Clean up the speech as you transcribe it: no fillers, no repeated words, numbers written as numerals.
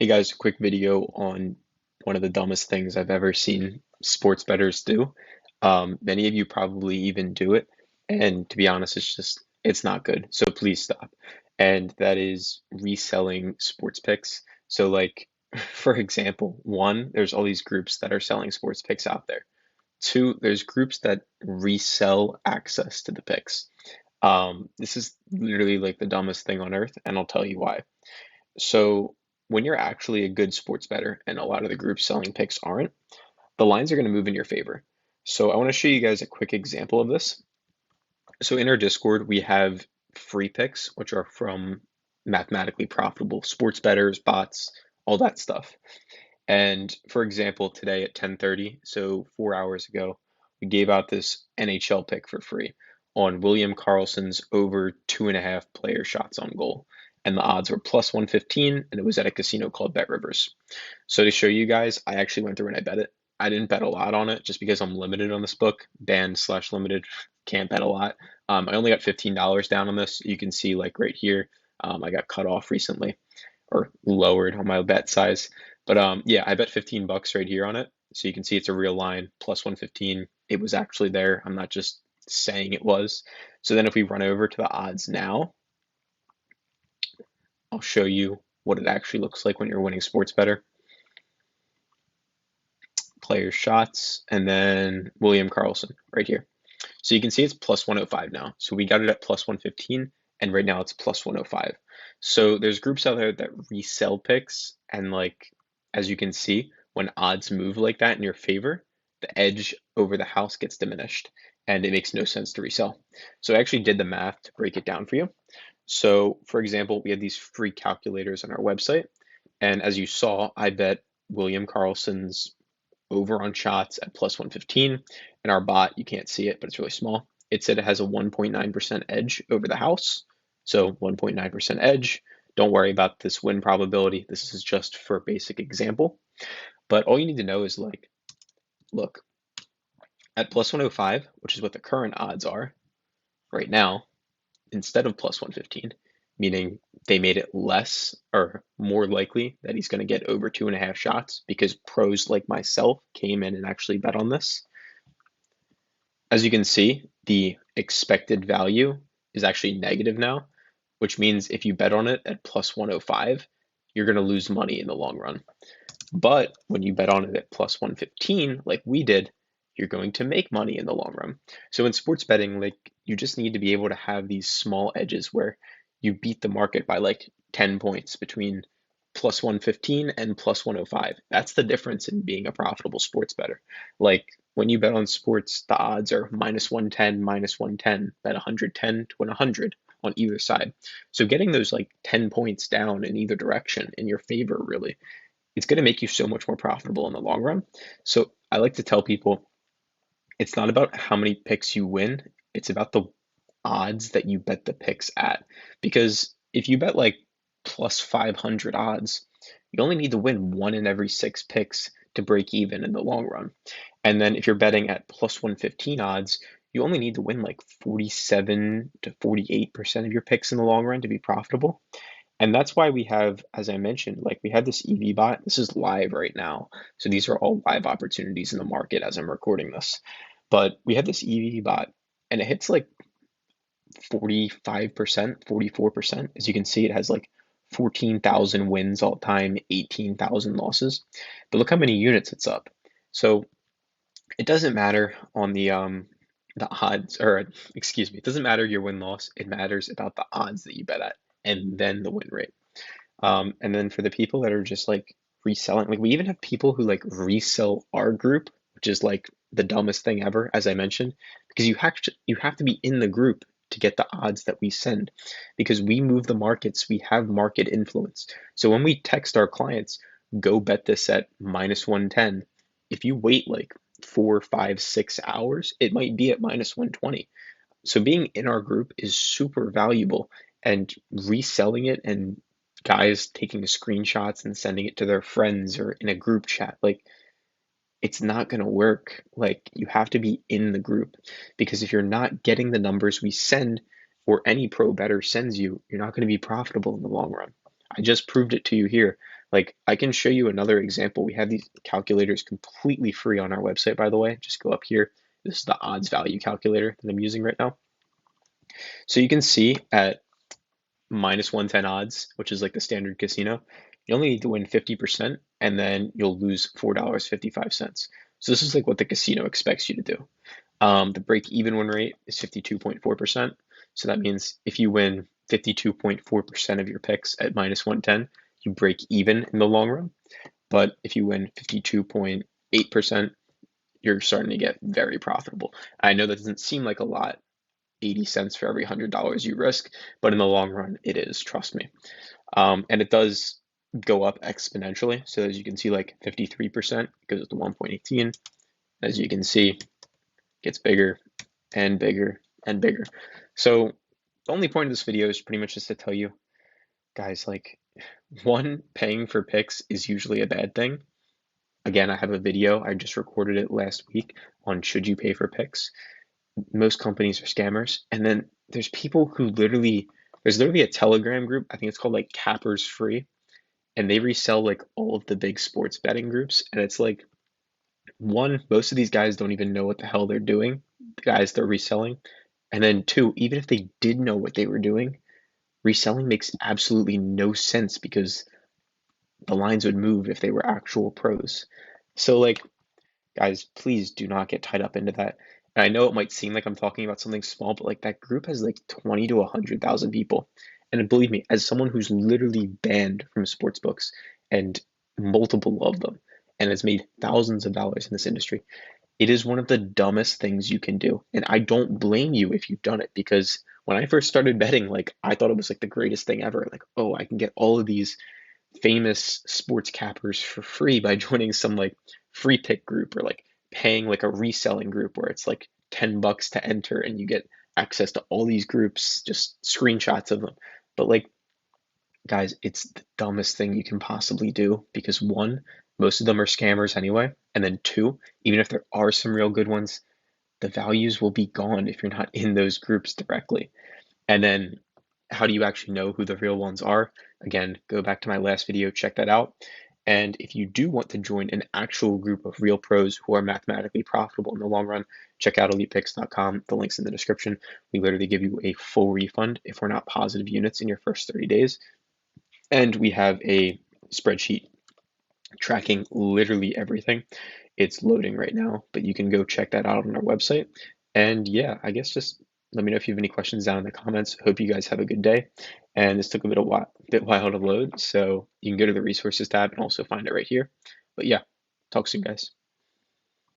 Hey guys, a quick video on one of the dumbest things I've ever seen sports bettors do. Many of you probably even do it, and to be honest, it's not good. So please stop. And that is reselling sports picks. So like, for example, one, there's all these groups that are selling sports picks out there. Two, there's groups that resell access to the picks. This is literally like the dumbest thing on earth, and I'll tell you why. So when you're actually a good sports bettor, and a lot of the groups selling picks aren't, the lines are going to move in your favor. So I want to show you guys a quick example of this. So in our Discord, we have free picks, which are from mathematically profitable sports bettors, bots, all that stuff. And for example, today at 10:30, so 4 hours ago, we gave out this NHL pick for free on William Karlsson's over 2.5 player shots on goal. And the odds were plus 115, and it was at a casino called Bet Rivers. So to show you guys, I actually went through and I bet it. I didn't bet a lot on it just because I'm limited on this book, banned slash limited, can't bet a lot. I only got $15 down on this. You can see like right here, I got cut off recently or lowered on my bet size. But yeah, I bet 15 bucks right here on it. So you can see it's a real line, plus 115. It was actually there. I'm not just saying it was. So then if we run over to the odds now, I'll show you what it actually looks like when you're winning sports better. Player shots, and then William Karlsson right here. So you can see it's plus 105 now. So we got it at plus 115, and right now it's plus 105. So there's groups out there that resell picks, and like as you can see, when odds move like that in your favor, the edge over the house gets diminished, and it makes no sense to resell. So I actually did the math to break it down for you. So for example, we have these free calculators on our website, and as you saw, I bet William Karlsson's over on shots at plus 115. And our bot, you can't see it, but it's really small. It said it has a 1.9% edge over the house. So 1.9% edge. Don't worry about this win probability. This is just for basic example. But all you need to know is like, look, at plus 105, which is what the current odds are right now, instead of plus 115, meaning they made it less or more likely that he's going to get over 2.5 shots because pros like myself came in and actually bet on this. As you can see, the expected value is actually negative now, which means if you bet on it at plus 105, you're going to lose money in the long run. But when you bet on it at plus 115, like we did, you're going to make money in the long run. So in sports betting, like you just need to be able to have these small edges where you beat the market by like 10 points between plus 115 and plus 105. That's the difference in being a profitable sports bettor. Like when you bet on sports, the odds are minus 110, minus 110, bet 110 to win 100 on either side. So getting those like 10 points down in either direction in your favor, really, it's going to make you so much more profitable in the long run. So I like to tell people it's not about how many picks you win, it's about the odds that you bet the picks at. Because if you bet like plus 500 odds, you only need to win one in every six picks to break even in the long run. And then if you're betting at plus 115 odds, you only need to win like 47 to 48% of your picks in the long run to be profitable. And that's why we have, as I mentioned, like we have this EV bot. This is live right now. So these are all live opportunities in the market as I'm recording this. But we have this EV bot and it hits like 45%, 44%. As you can see, it has like 14,000 wins all time, 18,000 losses. But look how many units it's up. So it doesn't matter on the odds, or excuse me, it doesn't matter your win loss. It matters about the odds that you bet at and then the win rate. And then for the people that are just like reselling, like we even have people who like resell our group, which is like the dumbest thing ever, as I mentioned, because you have to be in the group to get the odds that we send, because we move the markets, we have market influence. So when we text our clients, go bet this at minus 110, if you wait like 4, 5, 6 hours, it might be at minus 120. So being in our group is super valuable, and reselling it and guys taking screenshots and sending it to their friends or in a group chat, like it's not going to work. Like you have to be in the group, because if you're not getting the numbers we send or any pro bettor sends you, you're not going to be profitable in the long run. I just proved it to you here. Like I can show you another example. We have these calculators completely free on our website, by the way. Just go up here. This is the odds value calculator that I'm using right now. So you can see at minus 110 odds, which is like the standard casino, you only need to win 50% and then you'll lose $4.55. So this is like what the casino expects you to do. The break even win rate is 52.4%. So that means if you win 52.4% of your picks at minus 110, you break even in the long run. But if you win 52.8%, you're starting to get very profitable. I know that doesn't seem like a lot, 80 cents for every $100 you risk, but in the long run, it is, trust me. And it does go up exponentially. So as you can see, like 53% goes to 1.18. As you can see, gets bigger and bigger and bigger. So the only point of this video is pretty much just to tell you, guys, like one, paying for picks is usually a bad thing. Again, I have a video, I just recorded it last week on should you pay for picks. Most companies are scammers. And then there's people who there's literally a Telegram group, I think it's called like Cappers Free, and they resell like all of the big sports betting groups. And it's like, one, most of these guys don't even know what the hell they're doing, the guys they're reselling. And then two, even if they did know what they were doing, reselling makes absolutely no sense because the lines would move if they were actual pros. So like, guys, please do not get tied up into that. And I know it might seem like I'm talking about something small, but like that group has like 20 to 100,000 people. And believe me, as someone who's literally banned from sports books and multiple of them and has made thousands of dollars in this industry, it is one of the dumbest things you can do. And I don't blame you if you've done it because when I first started betting, like I thought it was like the greatest thing ever. Like, oh, I can get all of these famous sports cappers for free by joining some like free pick group or like paying like a reselling group where it's like $10 to enter and you get access to all these groups, just screenshots of them. But like, guys, it's the dumbest thing you can possibly do because one, most of them are scammers anyway. And then two, even if there are some real good ones, the values will be gone if you're not in those groups directly. And then how do you actually know who the real ones are? Again, go back to my last video, check that out. And if you do want to join an actual group of real pros who are mathematically profitable in the long run, check out elitepicks.com. The link's in the description. We literally give you a full refund if we're not positive units in your first 30 days. And we have a spreadsheet tracking literally everything. It's loading right now, but you can go check that out on our website. And yeah, I guess just let me know if you have any questions down in the comments. Hope you guys have a good day. And this took a bit while to load, so you can go to the resources tab and also find it right here. But yeah, talk soon, guys.